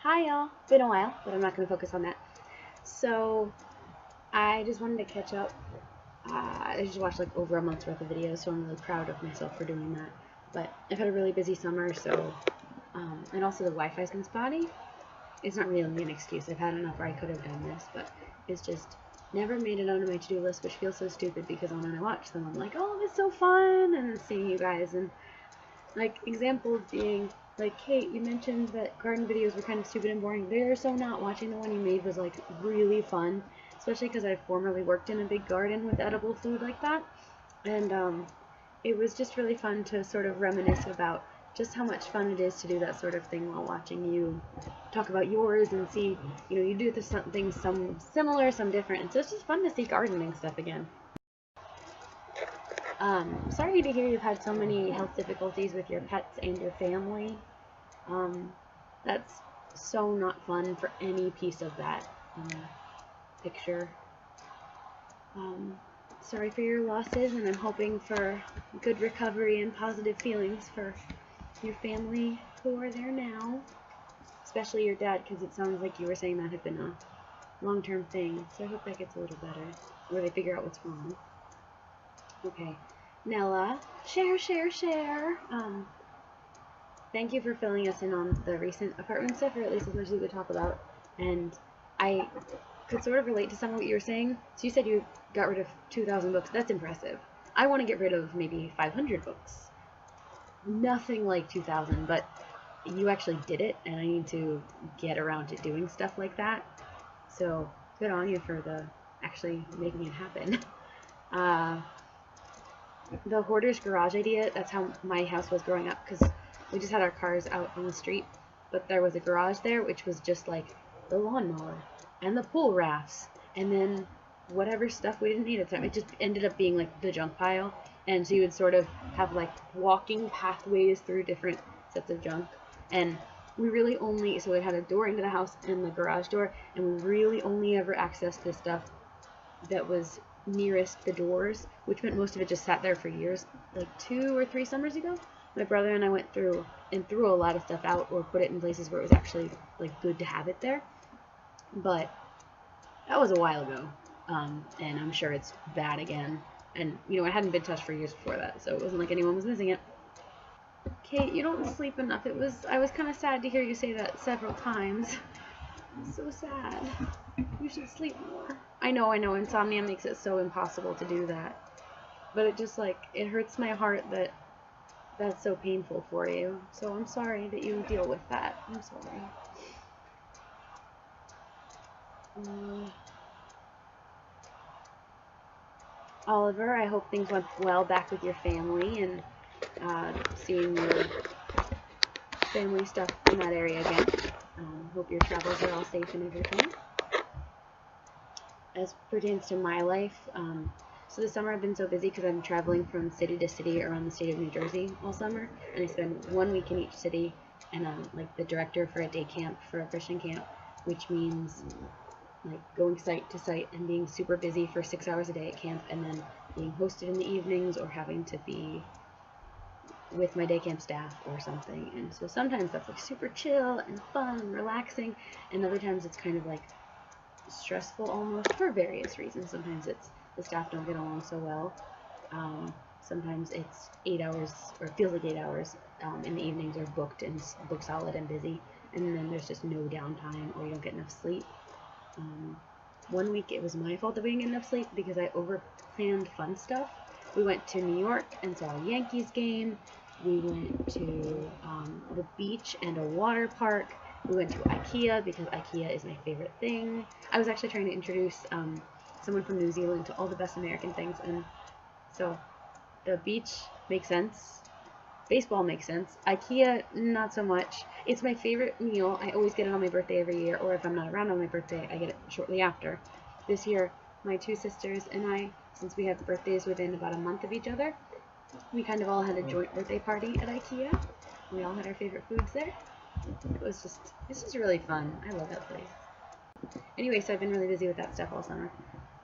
Hi y'all, been a while, but I'm not going to focus on that. So, I just wanted to catch up. I just watched like over a month's worth of videos, so I'm really proud of myself for doing that. But I've had a really busy summer, so, and also the Wi-Fi's been spotty. It's not really an excuse, I've had enough where I could have done this, but it's just never made it onto my to-do list, which feels so stupid because when I watch them, I'm like, oh, it's so fun, and seeing you guys, and like, example being, like, Kate, you mentioned that garden videos were kind of stupid and boring. They're so not. Watching the one you made was, like, really fun, especially because I formerly worked in a big garden with edible food like that, and it was just really fun to sort of reminisce about just how much fun it is to do that sort of thing while watching you talk about yours and see, you know, you do things some similar, some different, and so it's just fun to see gardening stuff again. Sorry to hear you've had so many health difficulties with your pets and your family. That's so not fun for any piece of that picture. Sorry for your losses, and I'm hoping for good recovery and positive feelings for your family who are there now, especially your dad, because it sounds like you were saying that had been a long-term thing, so I hope that gets a little better, or they figure out what's wrong. Okay. Nella, share. Thank you for filling us in on the recent apartment stuff, or at least as much as we could talk about. And I could sort of relate to some of what you were saying. So you said you got rid of 2,000 books. That's impressive. I want to get rid of maybe 500 books. Nothing like 2,000, but you actually did it, and I need to get around to doing stuff like that. So good on you for the actually making it happen. The hoarder's garage idea, that's how my house was growing up, because we just had our cars out on the street, but there was a garage there which was just like the lawnmower and the pool rafts and then whatever stuff we didn't need at the time. It just ended up being like the junk pile, and so you would sort of have like walking pathways through different sets of junk, and we really only, so it had a door into the house and the garage door, and we really only ever accessed the stuff that was nearest the doors, which meant most of it just sat there for years. Like 2 or 3 summers ago, my brother and I went through and threw a lot of stuff out or put it in places where it was actually like good to have it there. But that was a while ago, and I'm sure it's bad again. And you know, it hadn't been touched for years before that, so it wasn't like anyone was missing it. Kate, you don't sleep enough. I was kind of sad to hear you say that several times. So sad. You should sleep more. I know, insomnia makes it so impossible to do that. But it just, like, it hurts my heart that that's so painful for you. So I'm sorry that you deal with that. I'm sorry. Oliver, I hope things went well back with your family and seeing your family stuff in that area again. Hope your travels are all safe and everything. As pertains to my life, so this summer I've been so busy because I'm traveling from city to city around the state of New Jersey all summer, and I spend 1 week in each city, and I'm like the director for a day camp for a Christian camp, which means like going site to site and being super busy for 6 hours a day at camp, and then being hosted in the evenings or having to be with my day camp staff or something. And so sometimes that's like super chill and fun and relaxing, and other times it's kind of like stressful almost for various reasons. Sometimes it's the staff don't get along so well. Sometimes it's 8 hours, or it feels like 8 hours in the evenings are booked and book solid and busy, and then there's just no downtime or you don't get enough sleep. 1 week it was my fault that we didn't get enough sleep because I overplanned fun stuff. We went to New York and saw a Yankees game. We went to the beach and a water park. We went to IKEA because IKEA is my favorite thing. I was actually trying to introduce someone from New Zealand to all the best American things, and so the beach makes sense. Baseball makes sense. IKEA, not so much. It's my favorite meal. I always get it on my birthday every year, or if I'm not around on my birthday, I get it shortly after. This year, my 2 sisters and I, since we have birthdays within about a month of each other, we kind of all had a joint birthday party at IKEA. We all had our favorite foods there. It's just really fun. I love that place. Anyway, so I've been really busy with that stuff all summer.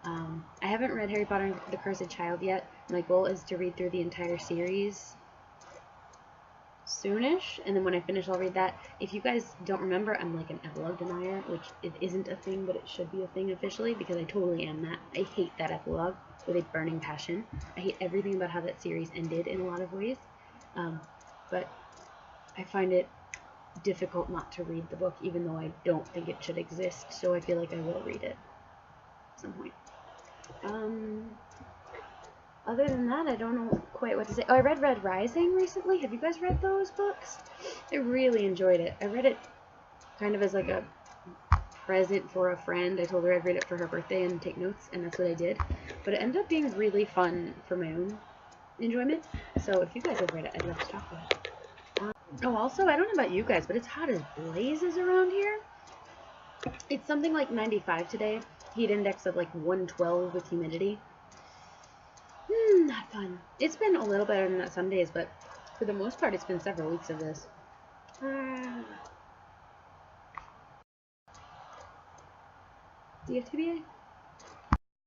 I haven't read Harry Potter and the Cursed Child yet. My goal is to read through the entire series soonish, and then when I finish, I'll read that. If you guys don't remember, I'm like an epilogue denier, which it isn't a thing, but it should be a thing officially, because I totally am that. I hate that epilogue with a burning passion. I hate everything about how that series ended in a lot of ways, but I find it difficult not to read the book, even though I don't think it should exist, so I feel like I will read it at some point. Other than that, I don't know quite what to say. Oh, I read Red Rising recently. Have you guys read those books? I really enjoyed it. I read it kind of as like a present for a friend. I told her I'd read it for her birthday and take notes, and that's what I did. But it ended up being really fun for my own enjoyment. So if you guys have read it, I'd love to talk about it. Oh, also, I don't know about you guys, but it's hot as blazes around here. It's something like 95 today. Heat index of like 112 with humidity. Not fun. It's been a little better than that some days, but for the most part, it's been several weeks of this. Do you have TBA?